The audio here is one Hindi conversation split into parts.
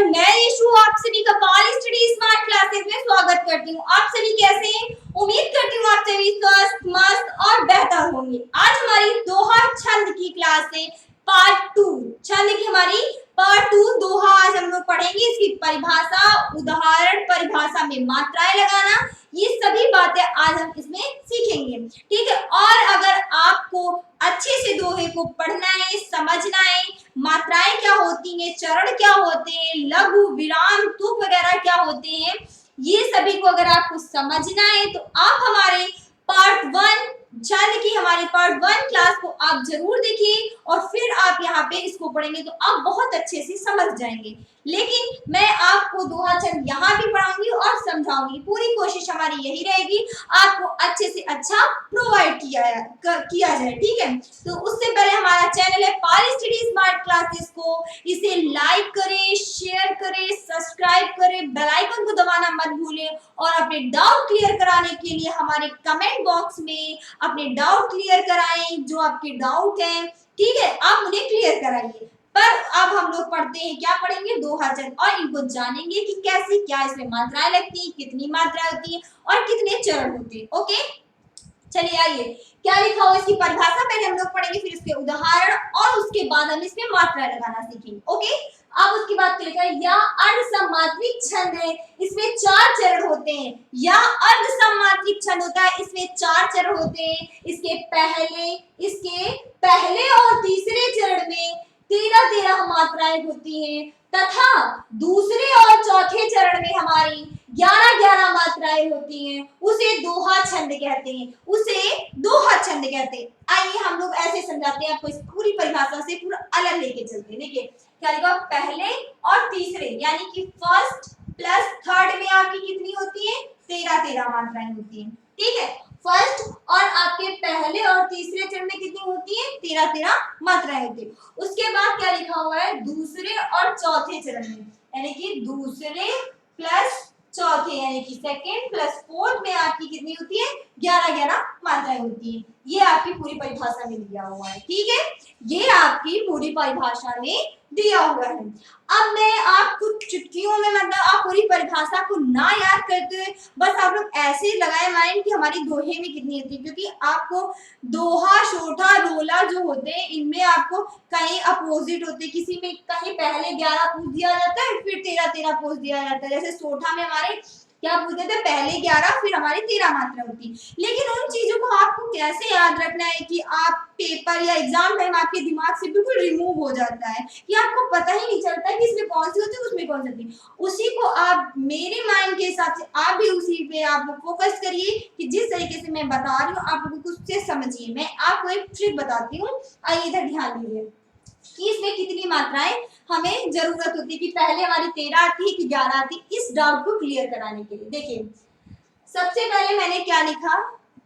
एवरीवन, मैं यशु आप सभी का पाली स्टडी स्मार्ट क्लासेस में स्वागत करती हूँ। आप सभी कैसे हैं? उम्मीद करती हूँ आप सभी स्वस्थ, मस्त और बेहतर होंगे। आज हमारी दोहा छंद की क्लास है, पार्ट 2। छंद की हमारी पार्ट 2 दोहा आज हम लोग पढ़ेंगे। इसकी परिभाषा, उदाहरण, परिभाषा में मात्राएं लगाना, ये सभी बातें आज हम इसमें सीखेंगे, ठीक है। और अगर आपको अच्छे से दोहे को पढ़ना है, समझना है, मात्राएं क्या होती हैं, चरण क्या होते हैं, लघु, विराम, तुक वगैरह क्या होते हैं, ये सभी को अगर आपको समझना है तो आप हमारे पार्ट 1 छंद की हमारी पार्ट 1 क्लास को आप जरूर देखिए और फिर आप यहाँ पे इसको पढ़ेंगे तो आप बहुत अच्छे से समझ जाएंगे। लेकिन मैं आपको दोहा छंद यहाँ भी पढ़ाऊंगी और समझाऊंगी। पूरी कोशिश हमारी यही रहेगी आपको अच्छे से अच्छा प्रोवाइड किया जाए, ठीक है। तो उससे पहले हमारा चैनल है पाली स्टडी स्मार्ट क्लासेस को इसे लाइक करें, शेयर करें, सब्सक्राइब करें, बेल आइकन को दबाना मत भूलें और अपने डाउट क्लियर कराने के लिए हमारे कमेंट बॉक्स में अपने डाउट क्लियर कराएं। जो आपके डाउट हैं, ठीक है, आप उन्हें क्लियर कराइए। पर अब हम लोग पढ़ते हैं, क्या पढ़ेंगे? दोहा छंद, और इनको जानेंगे कि कैसी क्या इसमें मात्राएं लगती हैं, कितनी मात्राएं होती हैं और कितने चरण होते हैं। ओके, चलिए आइए, क्या लिखा हुआ इसकी परिभाषा पहले हम लोग पढ़ेंगे, फिर इसके उदाहरण और उसके बाद हम इसमें मात्राएं लगाना सीखेंगे। ओके, अब उसके बाद लिखा है या अर्धसमात्रिक छंद है, इसमें 4 चरण होते हैं। या अर्धसमात्रिक छंद होता है, इसमें 4 चरण होते हैं। इसके पहले और तीसरे चरण में 13 मात्राएं होती हैं तथा दूसरे और चौथे चरण में हमारी 11 मात्राएं होती हैं। उसे दोहा छंद कहते हैं, उसे दोहा छंद कहते हैं। आइए हम लोग ऐसे समझाते हैं आपको, इस पूरी परिभाषा से पूरा अलग लेके चलते हैं। देखिए क्या लिखा, पहले और तीसरे यानी कि फर्स्ट प्लस थर्ड में आपकी कितनी होती है? 13 मात्राएं होती हैं, ठीक है। फर्स्ट और आपके पहले और तीसरे चरण में कितनी होती है? 13 मात्राएं होती है। उसके बाद क्या लिखा हुआ है? दूसरे और चौथे चरण में, यानी कि दूसरे प्लस चौथे यानी कि सेकेंड प्लस फोर्थ में आपकी कितनी होती है? 11 मात्राएं होती है। ये आपकी पूरी परिभाषा में दिया हुआ है, ठीक है। ये आपकी पूरी परिभाषा में दिया हुआ है। अब मैं आपको चुटकियों में, मतलब आप पूरी परिभाषा को ना याद करते हुए बस आप लोग ऐसे लगाए माइंड कि हमारी दोहे में कितनी होती है, क्योंकि आपको दोहा, शोठा, रोला जो होते हैं इनमें आपको कहीं अपोजिट होते हैं। किसी में कहीं पहले 11 पूछ दिया जाता है, फिर 13 पूछ दिया जाता है। जैसे सोठा में हमारे क्या पूछते थे? पहले 11 फिर हमारी 13 मात्रा होती। लेकिन उन चीजों को आपको कैसे याद रखना है कि आप पेपर या एग्जाम टाइम आपके दिमाग से बिल्कुल रिमूव हो जाता है कि आपको पता ही नहीं चलता कि इसमें कौन सी होती है, उसमें कौन सी होती है। उसी को आप मेरे माइंड के हिसाब से आप भी उसी पे आप लोग फोकस करिए कि जिस तरीके से मैं बता रही हूँ आप लोगों को उससे समझिए। मैं आपको एक ट्रिक बताती हूँ, आइए इधर ध्यान दीजिए कि इसमें कितनी मात्राएं हमें जरूरत होती है, कि पहले हमारी 13 आती है कि 11 आती है, इस डाउट को क्लियर कराने के लिए। देखिए सबसे पहले मैंने क्या लिखा,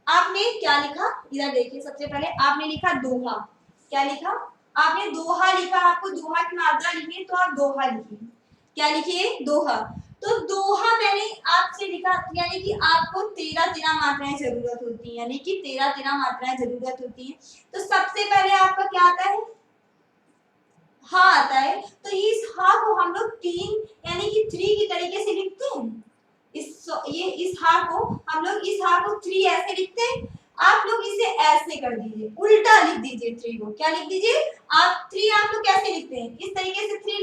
आपने क्या लिखा, इधर देखिए। सबसे पहले आपने लिखा दोहा। क्या लिखा? आपने दोहा लिखा। आपको दोहा की मात्रा लिखी है तो आप दोहा लिखिए। क्या लिखिए? दोहा। तो दोहा मैंने आपसे लिखा, यानी कि आपको 13 मात्राएं जरूरत होती है, यानी कि 13 मात्राएं जरूरत होती है। तो सबसे पहले आपका क्या आता है? हा आता है। तो इस हा को हम लोग 3 यानी कि 3 की तरीके से लिखते हैं। इस हा को हम लोग, इस हा को 3 ऐसे लिखते हैं। आप लोग इसे ऐसे कर दीजिए, उल्टा लिख दीजिए 3 को। क्या लिख दीजिए? आप 3 आप लोग कैसे लिखते हैं? इस तरीके से 3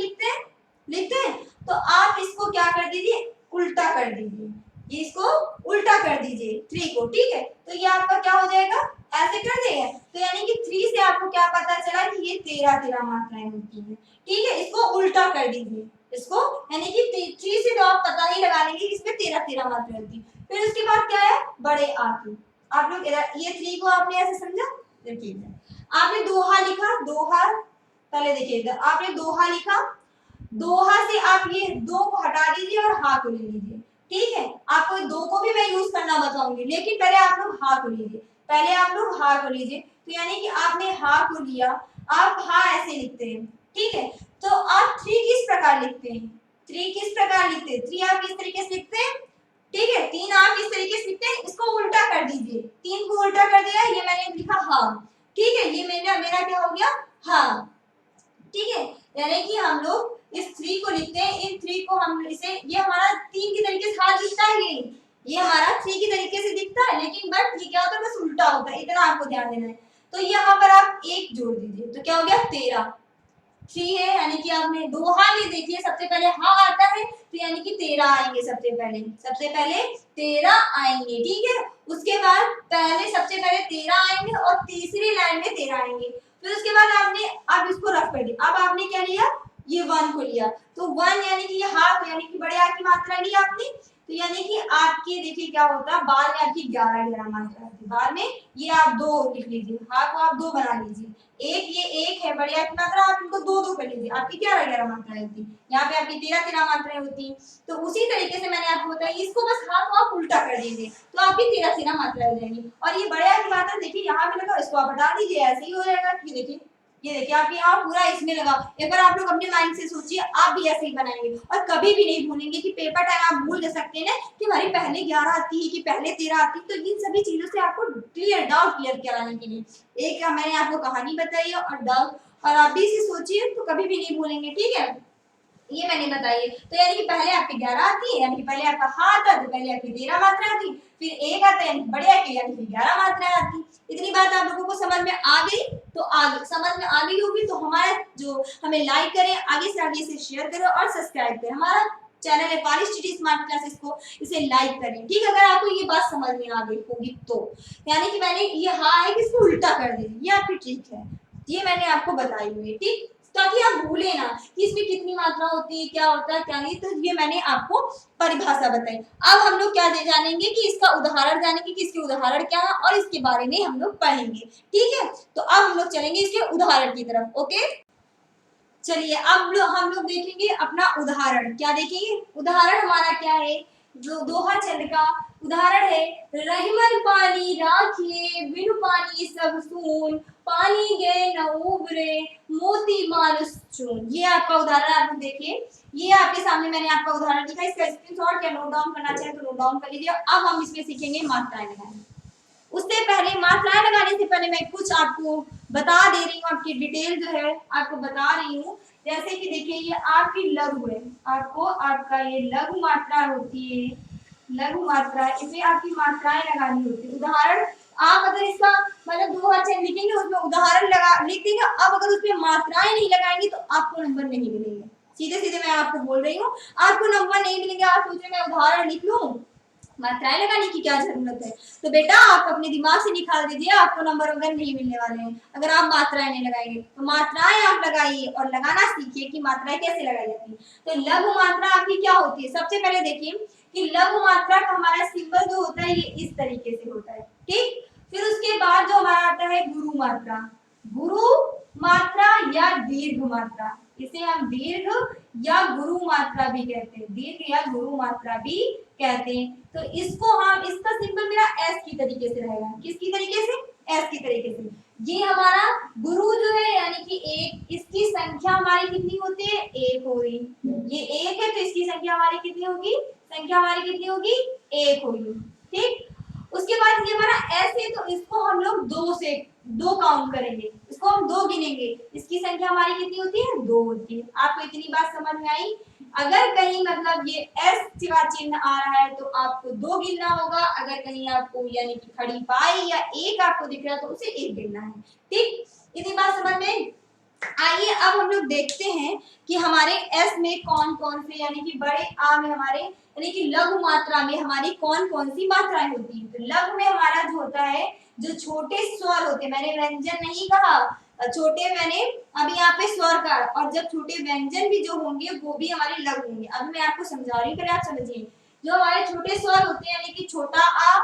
लिखते हैं। तो आप इसको क्या कर दीजिए? उल्टा कर दीजिए। इसको उल्टा कर दीजिए 3 को, ठीक है। तो ये आपका क्या हो जाएगा? ऐसे कर देंगे। तो यानी कि 3 से आपको क्या पता चला कि ये 13 मात्राएं होती हैं, ठीक है। इसको उल्टा कर दीजिए, इसको, यानी कि 3 से तो आप पता ही लगा लेंगे कि इसमें 13 मात्राएं होती हैं। फिर उसके बाद क्या है? बड़े आ की। आप लोग ये 3 को आपने ऐसे समझा? देखिए आपने दोहा लिखा, दोहा पहले देखिए इधर आपने दोहा लिखा। दोहा से आप ये 2 को हटा दीजिए और हा को ले लीजिए, ठीक है। आपको 2 को भी मैं यूज करना बताऊंगी, लेकिन पहले आप लोग हा को लीजिए। पहले आप लोग हा को लीजिए। तो यानी कि आपने हा को लिया, आप हा ऐसे लिखते हैं, ठीक है। तो आप 3 किस प्रकार लिखते हैं? 3 किस प्रकार लिखते हैं? 3 आप इस तरीके से लिखते हैं, ठीक है। 3 आप इस तरीके से लिखते हैं। इसको उल्टा कर दीजिए। 3 को उल्टा कर दिया, ये मैंने लिखा हा, ठीक है। ये मेरा क्या हो गया? हा, ठीक है। यानी कि हम लोग इस 3 को लिखते हैं, इन 3 को हम इसे, ये हमारा 3 की तरीके से हाथ दिखता है, ये हमारा 3 की तरीके से दिखता है, लेकिन बट ये क्या होता है, बस उल्टा होता है, इतना आपको ध्यान देना है। तो यहाँ पर आप 1 जोड़ दीजिए, तो क्या हो गया 13। 3 है, यानी कि आपने दो हा में देखिए, सबसे पहले हा आता है, तो यानी कि 13 आएंगे, सबसे पहले 13 आएंगे, ठीक है। उसके बाद सबसे पहले 13 आएंगे और तीसरी लाइन में 13 आएंगे। फिर उसके बाद आपने अब इसको रफ कर दिया, अब आपने क्या लिया, ये 1 को लिया, तो 1 यानी कि ये हाफ, यानी कि बड़े आ की मात्रा ली आपने, तो यानी कि आपके देखिए क्या होता है, बाद में आपकी 11 मात्रा आती है, बाद में ये आप 2 लिख लीजिए, हा को आप 2 बना लीजिए, ये एक है बढ़िया की मात्रा, आप इनको 2 कर लीजिए, आपकी 11 मात्राएं होती, यहाँ पे आपकी 13 मात्राएं होती। तो उसी तरीके से मैंने आपको बताया, इसको बस हाथ को आप उल्टा कर दीजिए, तो आपकी 13 मात्राएं हो जाएंगी। और ये बढ़िया की मात्रा देखिए यहाँ पे लगा, इसको आप हटा दीजिए, ऐसे ही हो जाएगा। ये देखिए आप यहाँ पूरा इसमें लगा। एक बार आप लोग अपने माइंड से सोचिए, आप भी ऐसे ही बनाएंगे और कभी भी नहीं भूलेंगे कि पेपर टाइम आप भूल सकते हैं कि हमारी पहले 11 आती है कि पहले 13 आती है। तो इन सभी चीजों से आपको डाउट क्लियर कराने के लिए एक मैंने आपको कहानी बताई है और डाउट, और आप भी इसे सोचिए तो कभी भी नहीं भूलेंगे, ठीक है। ये मैंने बताई, तो यानी कि पहले आपकी 11 आती है, यानी कि पहले आपका हा आता है, तो पहले आपकी 13 मात्रा आती, फिर 1 आता है यानी बढ़िया की, यानी कि 11 मात्रा आती। इतनी बात आप लोगों को समझ में आ गई, तो आगे समझ में आ गई होगी तो हमारा जो हमें लाइक करें, आगे से आगे इसे शेयर करें और सब्सक्राइब करें, हमारा चैनल है पाली स्टडी स्मार्ट क्लासेस को इसे लाइक करें, ठीक है। अगर आपको ये बात समझ में आ गई होगी तो यानी कि मैंने ये हा है कि इसको उल्टा कर दीजिए, ये आपकी ट्रिक है, ये मैंने आपको बताई हुई है, ठीक, ताकि आप भूले ना कि इसमें कितनी मात्रा होती है, क्या होता है क्या नहीं। तो ये मैंने आपको परिभाषा बताई। अब हम लोग क्या जानेंगे कि इसका उदाहरण जानेंगे कि इसके उदाहरण क्या है और इसके बारे में हम लोग पढ़ेंगे, ठीक है। तो अब हम लोग चलेंगे इसके उदाहरण की तरफ, ओके। चलिए अब हम लोग देखेंगे अपना उदाहरण, क्या देखेंगे, उदाहरण हमारा क्या है, जो दोहा छंद का उदाहरण है, रहीमन पानी राखिए बिनु पानी सब सून, पानी गए न उबरे मोती मानुस चून। ये आपका उदाहरण आप देखिए, ये आपके सामने मैंने आपका उदाहरण लिखा, इसका स्क्रीनशॉट या नोट डाउन करना चाहे तो नोट डाउन कर लीजिए। अब हम इसमें सीखेंगे मात्राएं लगाना। उससे पहले मात्राएं लगाने से पहले मैं कुछ आपको बता दे रही हूँ, आपकी डिटेल जो है आपको बता रही हूँ। जैसे कि देखिए ये आपकी लघु है, आपको आपका ये लघु मात्रा होती है, लघु मात्रा, इसमें आपकी मात्राएं लगानी होती है। उदाहरण आप अगर इसका मतलब 2 अक्षर लिखेंगे उसमें उदाहरण लगा लिख देंगे, अब अगर उसमें मात्राएं नहीं लगाएंगे तो आपको नंबर नहीं मिलेंगे। सीधे सीधे मैं आपको बोल रही हूँ, आपको नंबर नहीं मिलेंगे। आप सोच रहे मैं उदाहरण लिख लूं, मात्राएं लगाने की क्या जरूरत है। तो बेटा आप अपने दिमाग से निकाल दीजिए, आपको नंबर वगैरह नहीं मिलने वाले हैं अगर आप मात्राएं नहीं लगाएंगे। तो मात्राएं आप लगाइए और लगाना सीखिए कि मात्राएं कैसे लगाई जाती है। तो लघु मात्रा आपकी क्या होती है, सबसे पहले देखिए कि लघु मात्रा का हमारा सिंबल जो होता है ये इस तरीके से होता है, ठीक। फिर उसके बाद जो हमारा आता है गुरु मात्रा, गुरु मात्रा या दीर्घ मात्रा, इसे हम दीर्घ या गुरु मात्रा भी कहते हैं, दीर्घ या गुरु मात्रा भी कहते हैं। तो इसको हम, इसका सिंबल मेरा एस की तरीके से रहेगा, किसकी तरीके से, एस की तरीके से। ये हमारा गुरु जो है यानी कि 1, इसकी संख्या हमारी कितनी होती है, 1 होगी। ये 1 है तो इसकी संख्या हमारी कितनी होगी, संख्या हमारी कितनी होगी, 1 होगी, ठीक। उसके बाद ये हमारा एस है तो इसको हम लोग 2 से 2 काउंट करेंगे, इसको हम 2 गिनेंगे, इसकी संख्या हमारी कितनी होती है, 2 होती है। आपको इतनी बात समझ में आई। अगर कहीं मतलब ये एस का चिन्ह आ रहा है तो आपको 2 गिनना होगा, अगर कहीं आपको यानी कि खड़ी पाई या 1 आपको दिख रहा है तो उसे 1 गिनना है, ठीक। इतनी बात समझ में। आइए अब हम लोग देखते हैं कि हमारे एस में कौन कौन से यानी कि बड़े आ में हमारे यानी कि लघु मात्रा में हमारी कौन कौन सी मात्राएं होती हैं। तो लघु में हमारा जो होता है, जो छोटे स्वर होते हैं, मैंने व्यंजन नहीं कहा, छोटे मैंने अभी यहाँ पे स्वर का, और जब छोटे व्यंजन भी जो होंगे वो भी हमारे लघु होंगे। अभी मैं आपको समझा रही हूँ, पहले आप समझिए। जो हमारे छोटे स्वर होते हैं यानी कि छोटा आ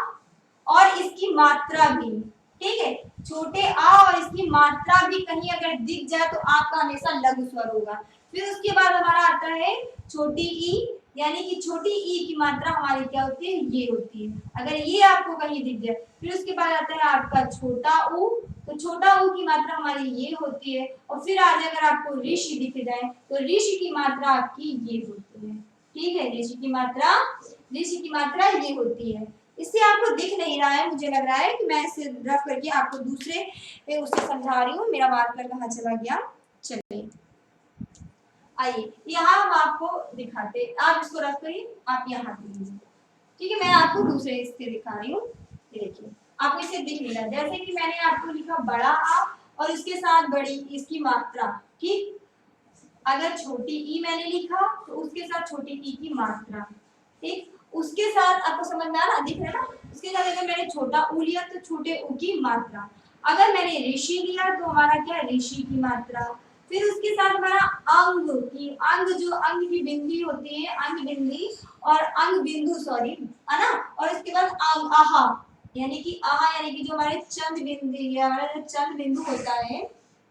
और इसकी मात्रा भी, ठीक है, छोटे आ और इसकी मात्रा भी कहीं अगर दिख जाए तो आपका हमेशा लघु स्वर होगा। फिर उसके बाद हमारा आता है छोटी ई, यानी कि छोटी ई की मात्रा हमारी क्या होती है, ये होती है, अगर ये आपको कहीं दिख जाए। फिर उसके बाद आता है आपका छोटा ऊ, तो छोटा ऊ की मात्रा हमारी ये होती है। और फिर आज अगर आपको ऋषि दिख जाए तो ऋषि की मात्रा आपकी ये होती है, ठीक है, ऋषि की मात्रा ये होती है। इससे आपको दिख नहीं रहा है, मुझे लग रहा है कि मैं इसे रफ करके आपको दूसरे पे उससे समझा रही हूँ। मेरा मार्कर कहाँ चला गया, चलिए आइए यहाँ हम आपको दिखाते, आप इसको रख कर आप यहाँ देख लीजिए, ठीक है। मैं आपको दूसरे इससे दिखा रही हूँ, ये देखिए आपको इसे दिख नहीं रहा, जैसे कि मैंने आपको लिखा बड़ा आ और इसके साथ बड़ी इसकी मात्रा, ठीक। अगर छोटी ई मैंने लिखा तो उसके साथ छोटी ई की मात्रा, ठीक। उसके साथ आपको समझ में आ रहा, दिख रहा है ना। उसके साथ अगर मैंने छोटा ऊ लिया तो छोटे ऊ की मात्रा, अगर मैंने ऋषि लिया तो हमारा क्या ऋषि की मात्रा, फिर उसके साथ हमारा अंग की, अंग जो अंग की बिंदी होती है, अंग बिंदी और अंग बिंदु सॉरी, है ना। और इसके बाद अंग आहा, यानी कि आहा यानी कि जो हमारे चंद बिंदु, ये हमारा जो चंद बिंदु होता है,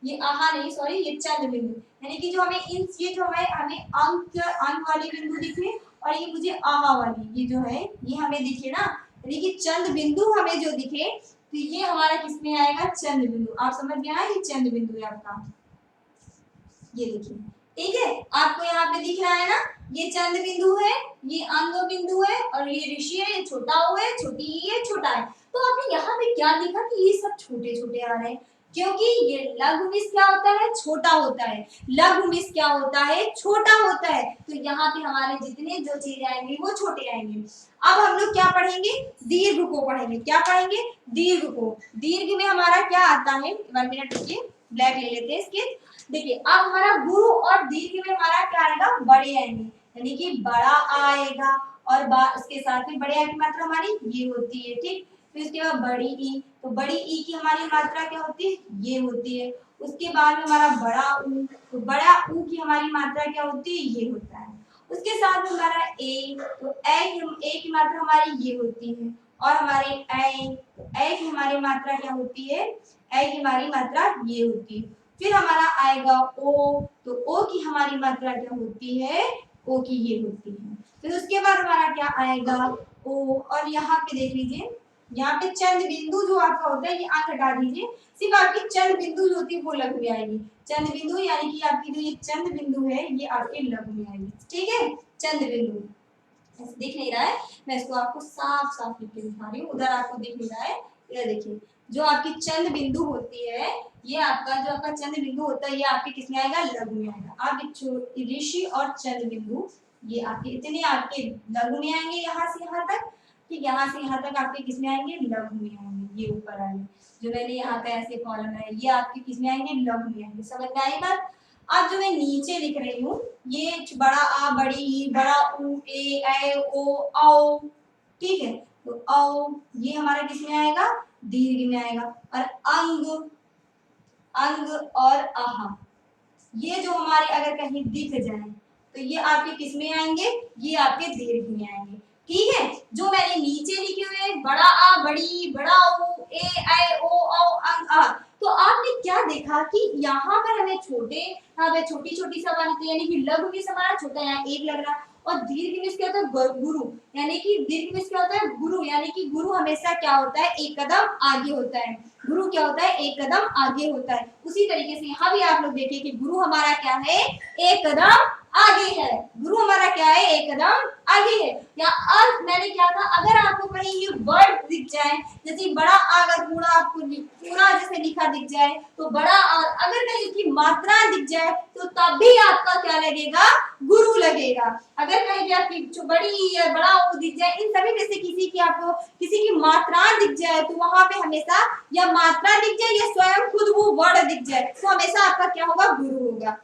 ये आहा नहीं सॉरी ये चंद बिंदु, यानी कि जो हमें इन ये जो हमें अंक अंक वाली बिंदु दिखे और ये मुझे आहा वाली ये जो है ये हमें दिखे ना, यानी कि चंद बिंदु हमें जो दिखे तो ये हमारा किसमें आएगा, चंद बिंदु। आप समझ गए ना, ये चंद बिंदु है आपका, ये देखिए, ठीक है। आपको यहाँ पे दिख रहा है ना, ये चंद बिंदु है, ये अंग बिंदु है और ये ऋषि है, ये छोटा ओ है, छोटी ई है, छोटा है। तो आपने यहाँ पे क्या देखा कि ये सब छोटे छोटे आ रहे हैं, क्योंकि ये लघु मिस क्या होता है, छोटा होता है, लघु मिस क्या होता है, छोटा होता है। तो यहाँ पे हमारे जितने जो चीजें आएंगी वो छोटे आएंगे। अब हम लोग क्या पढ़ेंगे, दीर्घ को पढ़ेंगे। क्या पढ़ेंगे, दीर्घ को। दीर्घ में हमारा क्या आता है, 1 मिनट रुकिए, ब्लैक ले लेते हैं इसके। देखिए अब हमारा गुरु और दीर्घ में हमारा क्या आएगा, बड़े आएंगे, यानी कि बड़ा आएगा और उसके साथ में बड़े आ की मात्रा हमारी ये होती है, ठीक। फिर उसके बाद बड़ी ई, तो बड़ी ई की हमारी मात्रा क्या होती है, ये होती है। उसके बाद में हमारा बड़ा ऊ, तो बड़ा ऊ की हमारी मात्रा क्या होती है, ये होता है। उसके साथ में हमारा ए, तो ए की मात्रा हमारी ये होती है। और हमारे ए की हमारी मात्रा क्या होती है, ए की हमारी मात्रा ये होती है। फिर हमारा आएगा ओ, तो ओ की हमारी मात्रा क्या होती है, ओ की ये होती है। फिर उसके बाद हमारा क्या आएगा ओ, और यहाँ पे देख लीजिए, यहाँ पे चंद बिंदु जो आपका होता है ये आंख हटा दीजिए, सिर्फ आपकी चंद बिंदु जो होती है वो लघु में आएगी। चंद बिंदु यानी कि आपकी जो ये चंद बिंदु है ये आपके लघु में आएगी, ठीक है। चंद बिंदु दिख नहीं रहा है, मैं इसको आपको साफ साफ लिख के दिखा रही हूँ, उधर आपको दिख नहीं रहा है। ये देखिए जो आपकी चंद बिंदु होती है, ये आपका जो आपका चंद बिंदु होता है ये आपके किसमें आएगा, लघु में आएगा। आप ऋषि और चंद बिंदु ये आपके इतने आपके लघु में आएंगे, यहाँ से यहाँ तक, ठीक। यहाँ से यहाँ तक आपके किसमें आएंगे, लघु में आएंगे। ये ऊपर आएंगे जो मैंने यहाँ पे ऐसे कॉलम है ये आपके किसमें आएंगे, लघु में आएंगे। समझ में आई बात। अब जो मैं नीचे लिख रही हूँ ये बड़ा आ, बड़ी ई, बड़ा ऊ, ए ओ औ, ठीक है। तो औ ये हमारा किसमें आएगा, दीर्घ में आएगा। और अंग, अंग और आहा ये जो हमारे अगर कहीं दिख जाए तो ये आपके किसमें आएंगे, ये आपके दीर्घ में आएंगे, ठीक है। जो मैंने नीचे लिखे हुए बड़ा आ, बड़ी, बड़ा ऊ, ए ओ औ, अंग आ, तो आपने क्या देखा कि यहाँ पर हमें छोटे, यहाँ पे छोटी छोटी सा बनती है, यानी कि लघु में हमारा छोटा यहाँ एक लग रहा, और दीर्घ में क्या होता है, गुरु, यानी कि दीर्घ में क्या होता है, गुरु, यानी कि गुरु हमेशा क्या होता है, एक कदम आगे होता है। गुरु क्या होता है, एक कदम आगे होता है। उसी तरीके से यहाँ भी आप लोग देखिए कि गुरु हमारा क्या है, एक कदम आगे है। गुरु हमारा क्या है, एक कदम आगे है। या अर्थ मैंने क्या था, अगर आपको कहीं ये वर्ड दिख जाए, जैसे बड़ा अगर पूरा आपको पूरा जैसे लिखा दिख जाए तो बड़ा, और अगर कहीं उसकी मात्रा दिख जाए तो तब भी आपका क्या लगेगा, गुरु लगेगा। अगर कहीं भी आपकी जो बड़ी या बड़ा वो दिख जाए, इन सभी में से किसी की आपको किसी की मात्रा दिख जाए तो वहां पे हमेशा या मात्रा दिख जाए या स्वयं खुद वो वर्ड दिख जाए तो हमेशा आपका क्या होगा, गुरु होगा।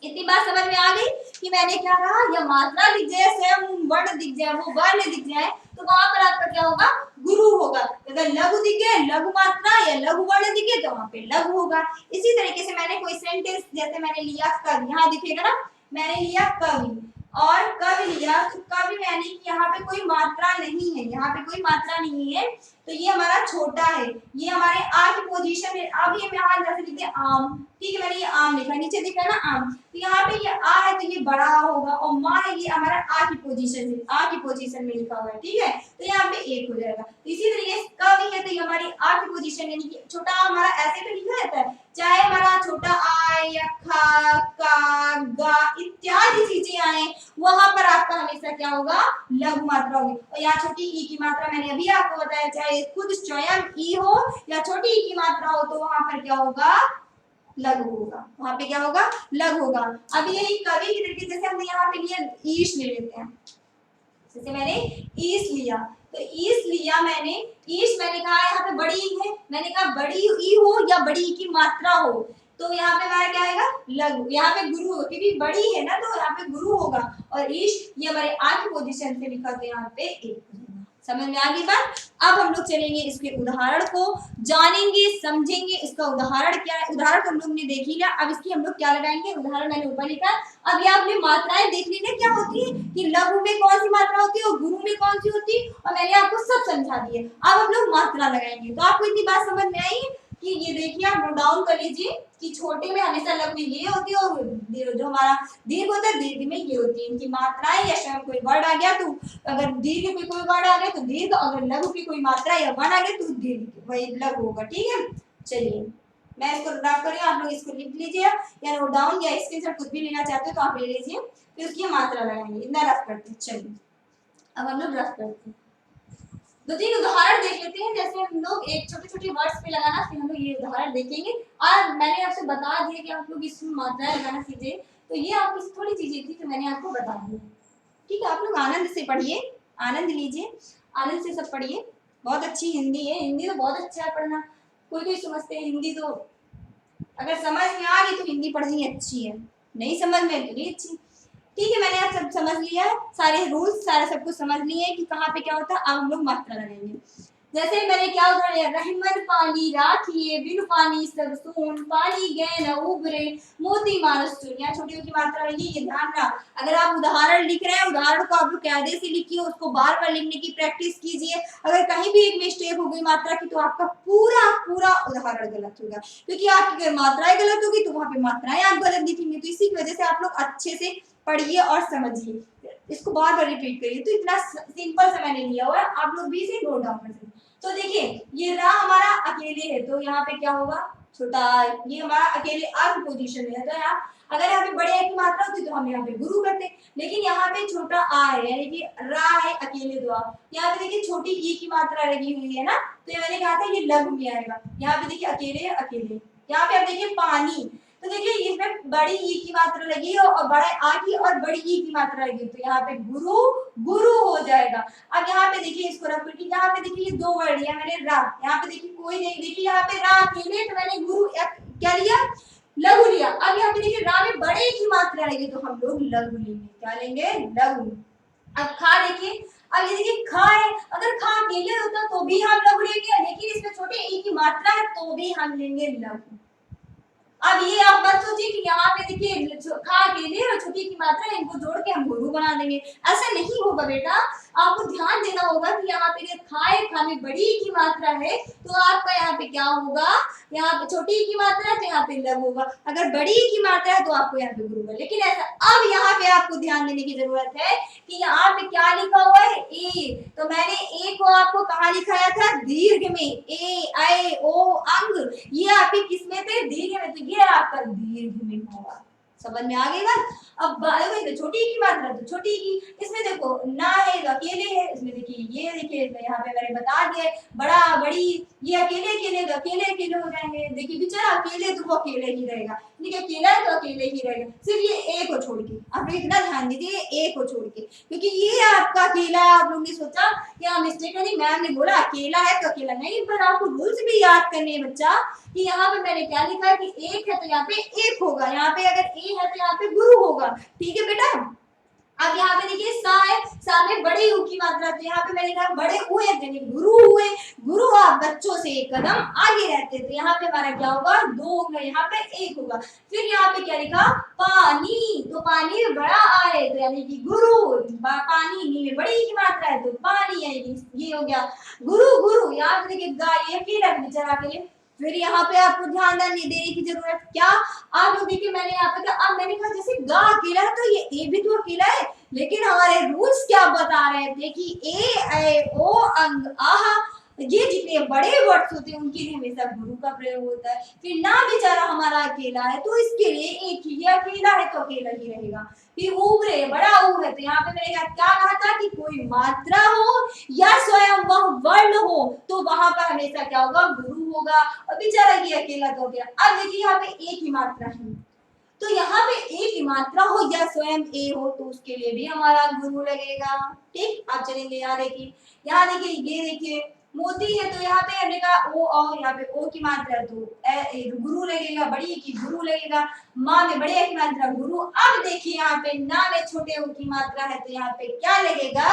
इतनी बात समझ में आ गई कि मैंने क्या कहा, या मात्रा दिख जाए, स्वयं वर्ण दिख जाए, वो वर्ण दिख जाए तो वहां पर आपका क्या होगा, गुरु होगा। अगर लघु दिखे, लघु मात्रा या लघु वर्ण दिखे तो वहां पे लघु होगा। इसी तरीके से मैंने कोई सेंटेंस जैसे मैंने लिया कवि, यहाँ दिखेगा ना, मैंने लिया कवि और कवि लिया, तो कवि यानी कि यहाँ पे कोई मात्रा नहीं है, यहाँ पे कोई मात्रा नहीं है, तो ये हमारा छोटा है, ये हमारे आ की पोजीशन में। अब ये यहाँ जैसे लिखते हैं आम, ठीक है, मैंने ये आम लिखा, नीचे दिख रहा है ना आम, तो यहाँ पे ये आ है तो ये बड़ा होगा, और माँ है ये हमारा आ की पोजीशन में, आ की पोजीशन में लिखा हुआ है, ठीक है, तो यहाँ पे एक हो जाएगा। तो इसी तरीके से कवि है तो ये हमारी आ की पोजीशन, यानी कि छोटा हमारा ऐसे तो लिखा रहता है, चाहे हमारा छोटा आ या खा, का, गा इत्यादि चीजें आए, वहां पर आपका हमेशा क्या होगा, लघु मात्रा होगी। और यहाँ छोटी ई की मात्रा मैंने अभी आपको बताया, चाहे खुद स्वयं ई हो या छोटी ई की मात्रा हो तो वहां पर क्या होगा, लघु होगा, वहां पे क्या होगा, लघु होगा। अब यही कवि की तरीके जैसे हमने यहाँ पे लिया ईश ले लेते हैं, जैसे मैंने ईश लिया, तो ईश लिया मैंने, ईश मैंने कहा यहाँ पे बड़ी ई है, मैंने कहा बड़ी ई हो या बड़ी ई की मात्रा हो, तो यहाँ पे हमारा क्या आएगा, लघु। यहाँ पे गुरु होगा क्योंकि बड़ी है ना, तो यहाँ पे गुरु होगा, और ईश ये हमारे आ की पोजीशन से लिखा, तो यहाँ पे एक। समझ में आ गई बात। अब हम लोग चलेंगे इसके उदाहरण को जानेंगे, समझेंगे इसका उदाहरण क्या है। उदाहरण तो हम लोग ने देख ही लिया, अब इसकी हम लोग क्या लगाएंगे, उदाहरण मैंने ऊपर लिखा। अब ये आपने मात्राएं देख ली ना क्या होती है, कि लघु में कौन सी मात्रा होती है और गुरु में कौन सी होती है, और मैंने आपको सब समझा दिए। अब हम लोग मात्रा लगाएंगे, तो आपको इतनी बात समझ में आई कि ये देखिए आप नोट डाउन कर लीजिए कि छोटे में हमेशा लघु में ये होती है, और जो हमारा दीर्घ होता है दीर्घ में ये होती है। इनकी मात्राएं या स्वयं कोई वर्ड आ गया, तो अगर दीर्घ में कोई वर्ड आ गया तो दीर्घ, अगर लघु की कोई मात्रा या वर्ड आ गया तो दीर्घ, वही लघु होगा। ठीक है, चलिए मैं इसको ड्राफ्ट कर रही हूँ, आप लोग इसको लिख लीजिए या नोट डाउन या स्क्रीनशॉट कुछ भी लेना चाहते हो तो आप ले लीजिए, फिर उसकी मात्रा लगाएंगे। इतना रफ करते हैं। चलिए अब हम लोग रफ करते हैं, दो तीन उदाहरण देख लेते हैं, जैसे हम लोग एक छोटे छोटे वर्ड्स पे लगाना, फिर हम लोग ये उदाहरण देखेंगे। और मैंने आपसे बता दिया कि आप लोग इसमें मात्राएं लगाना सीखे, तो ये आपकी थोड़ी चीजें थी तो मैंने आपको बता दी। ठीक है, आप लोग आनंद से पढ़िए, आनंद लीजिए, आनंद से सब पढ़िए। बहुत अच्छी हिंदी है, हिंदी तो बहुत अच्छा है पढ़ना। कोई कोई समझते हैं हिंदी तो अगर समझ में आ गई तो हिंदी पढ़नी अच्छी है, नहीं समझ में तो नहीं अच्छी। ठीक है, मैंने आप सब समझ लिया है, सारे रूल्स सारा सब कुछ समझ लिए कि कहाँ पे क्या होता है। अब हम लोग मात्रा लगाएंगे। जैसे मैंने क्या उदाहरण लिया, रहमन पानी राखिए, बिन पानी सब सून, पानी गए न उबरे, मोती मानस चुन। यहाँ छोटी छोटी मात्रा लगी, ये ध्यान रखना। अगर आप उदाहरण लिख रहे हैं, उदाहरण को आप लोग कायदे से लिखिए, उसको बार बार लिखने की प्रैक्टिस कीजिए। अगर कहीं भी एक मिस्टेक हो गई मात्रा की, तो आपका पूरा पूरा उदाहरण गलत होगा, क्योंकि आपकी अगर मात्राएं गलत होगी तो वहां पे मात्राएं आप गलत लिखेंगे। तो इसी की वजह से आप लोग अच्छे से पढ़िए और समझिए, इसको बार बार रिपीट करिए। तो इतना सिंपल सा मैंने लिया हुआ है, आप लोग भी इसे नोट डाउन कर सकते। तो देखिए ये रा हमारा अकेले है, तो यहाँ पे क्या होगा, छोटा, ये हमारा अकेले अर्ध पोजीशन में है, तो यहाँ अगर यहाँ पे बड़े की मात्रा होती तो हम यहाँ पे गुरु करते, लेकिन यहाँ पे छोटा आ है, यानी कि रा है अकेले दो। यहाँ पे देखिए छोटी ई की मात्रा लगी हुई है ना, तो ये मैंने कहा था ये लघु में आएगा। यहाँ पे देखिए अकेले अकेले, यहाँ पे आप देखिए पानी, तो देखिए इसमें बड़ी ई की मात्रा लगी है और बड़े आ की और बड़ी ई की मात्रा लगी, तो यहाँ पे गुरु गुरु हो जाएगा। अब यहाँ पे देखिए इसको रख करके, यहाँ पे देखिए ये दो वर्ड लिया मैंने रा, यहाँ पे देखिए कोई नहीं, देखिए यहाँ पे रा अकेले, तो मैंने गुरु क्या लिया, लघु लिया। अब यहाँ पे देखिए रा में बड़े की मात्रा लगी, तो हम लोग लघु लेंगे, क्या लेंगे, लघु। अब खा देखिए, अब ये देखिए खा है, अगर खा अकेले होता तो भी हम लघु लेंगे, लेकिन इसमें छोटे ई की मात्रा है तो भी हम लेंगे लघु। अब ये आप मत सोचिए कि यहाँ पे देखिए खा अकेले और छोटी की मात्रा, इनको जोड़ के हम गुरु बना देंगे, ऐसा नहीं होगा बेटा। आपको ध्यान देना होगा कि यहाँ पे खाए, खा में बड़ी की मात्रा है, तो आपका यहाँ पे क्या होगा, यहाँ पे छोटी की मात्रा है तो यहाँ पे लघु होगा, अगर बड़ी की मात्रा है तो आपको यहाँ पे गुरु होगा। लेकिन ऐसा, अब यहाँ पे आपको ध्यान देने की जरूरत है कि यहाँ पे क्या लिखा हुआ है, ए, तो मैंने ए को आपको कहाँ लिखाया था, दीर्घ में, ए ऐ ओ अंग, ये आपके किस में थे, दीर्घ में, तो ये आपका दीर्घ में होगा। समझ में आ गई बात। अब तो छोटी की मात्रा, तो छोटी की, इसमें देखो ना है तो अकेले है, इसमें देखिए ये देखिए यहाँ पे मैंने बता दिया, बड़ा बड़ी, ये अकेले अकेले तो अकेले अकेले हो जाएंगे। देखिए बेचारा अकेले तो वो अकेले ही रहेगा, देखिए अकेला है तो अकेले ही रहेगा, सिर्फ ये ए को छोड़ के। आप इतना ध्यान दीजिए ए को छोड़ के, क्योंकि ये आपका अकेला है। आप लोगों ने सोचा क्या मिस्टेक है, नहीं मैम ने बोला अकेला है तो अकेला नहीं, पर आपको रूल्स भी याद करने हैं बच्चा, कि यहाँ पे मैंने क्या लिखा है कि एक है तो यहाँ पे एक होगा, यहाँ पे अगर ए है तो यहाँ पे गुरु होगा। ठीक है बेटा। अब यहाँ पे देखिए सा है, सा में बड़े यू की मात्रा, तो यहाँ पे मैंने कहा बड़े हुए यानी गुरु हुए, गुरु आप बच्चों से एक कदम आगे रहते, तो यहाँ पे हमारा क्या होगा, दो होगा, यहाँ पे एक होगा। फिर यहाँ पे क्या लिखा, पानी, तो पानी में बड़ा आ है तो यानी कि गुरु, पानी नी में बड़ी की मात्रा है तो पानी, यानी कि ये हो गया गुरु गुरु। यहाँ पे देखिए गाय अकेला बेचारा के लिए। फिर यहाँ पे आपको ध्यान देने की जरूरत, क्या आप लोग देखिए मैंने यहाँ पे, अब मैंने कहा जैसे गा अकेला है तो ये ए भी तो अकेला है, लेकिन हमारे रूल्स क्या बता रहे थे कि ए ऐ ओ अंग आहा, ये जितने बड़े वर्ड्स होते हैं उनके लिए हमेशा गुरु का प्रयोग होता है। फिर ना बेचारा हमारा अकेला है तो इसके लिए एक ही, अकेला है तो अकेला ही रहेगा। फिर उबरे, बड़ा ऊ है, तो यहाँ पे मैंने क्या कहा था कि कोई मात्रा हो या स्वयं वह वर्ण हो तो वहां पर हमेशा क्या होगा, गुरु गुरु होगा और बेचारा ये अकेला तो हो गया। अब देखिए यहाँ पे एक ही मात्रा है, तो यहाँ पे एक ही मात्रा हो या स्वयं ए हो तो उसके लिए भी हमारा गुरु लगेगा। ठीक, आप चलेंगे यहाँ देखिए ये देखिए मोती है, तो यहाँ पे हमने कहा ओ और यहाँ पे ओ की मात्रा है तो गुरु लगेगा, बड़ी की गुरु लगेगा, माँ में बड़े की मात्रा गुरु। अब देखिए यहाँ पे ना में छोटे ओ की मात्रा है तो यहाँ पे क्या लगेगा,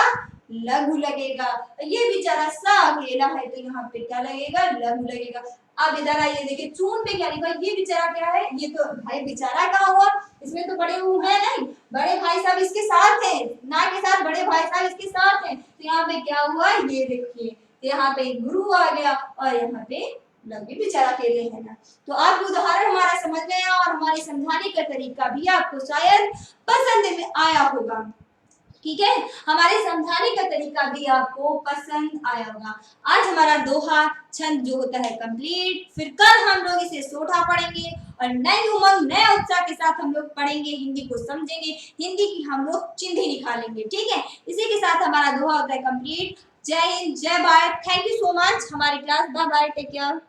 लघु लगेगा। ये बेचारा सा अकेला है तो यहाँ पे क्या लगेगा, लघु लगेगा। अब इधर आइए देखिए चून पे क्या लिखा, ये बेचारा क्या है, ये तो भाई बेचारा कहाँ हुआ, इसमें तो बड़े वो है नहीं, बड़े भाई साहब इसके साथ हैं, ना के साथ बड़े भाई साहब इसके साथ हैं, तो यहाँ पे क्या हुआ, ये देखिए यहाँ पे गुरु आ गया और यहाँ पे लघु बेचारा अकेले है ना। तो आप उदाहरण हमारा समझ में आया और हमारे समझाने का तरीका भी आपको शायद पसंद में आया होगा। ठीक है, हमारे समझाने का तरीका भी आपको पसंद आया होगा। आज हमारा दोहा छंद जो होता है कंप्लीट, फिर कल हम लोग इसे सोठा पढ़ेंगे और नए उमंग नए उत्साह के साथ हम लोग पढ़ेंगे, हिंदी को समझेंगे, हिंदी की हम लोग चिन्ह निकालेंगे। ठीक है, इसी के साथ हमारा दोहा होता है कंप्लीट। जय हिंद, जय Bharat, thank you so much हमारी class, bye bye, take care.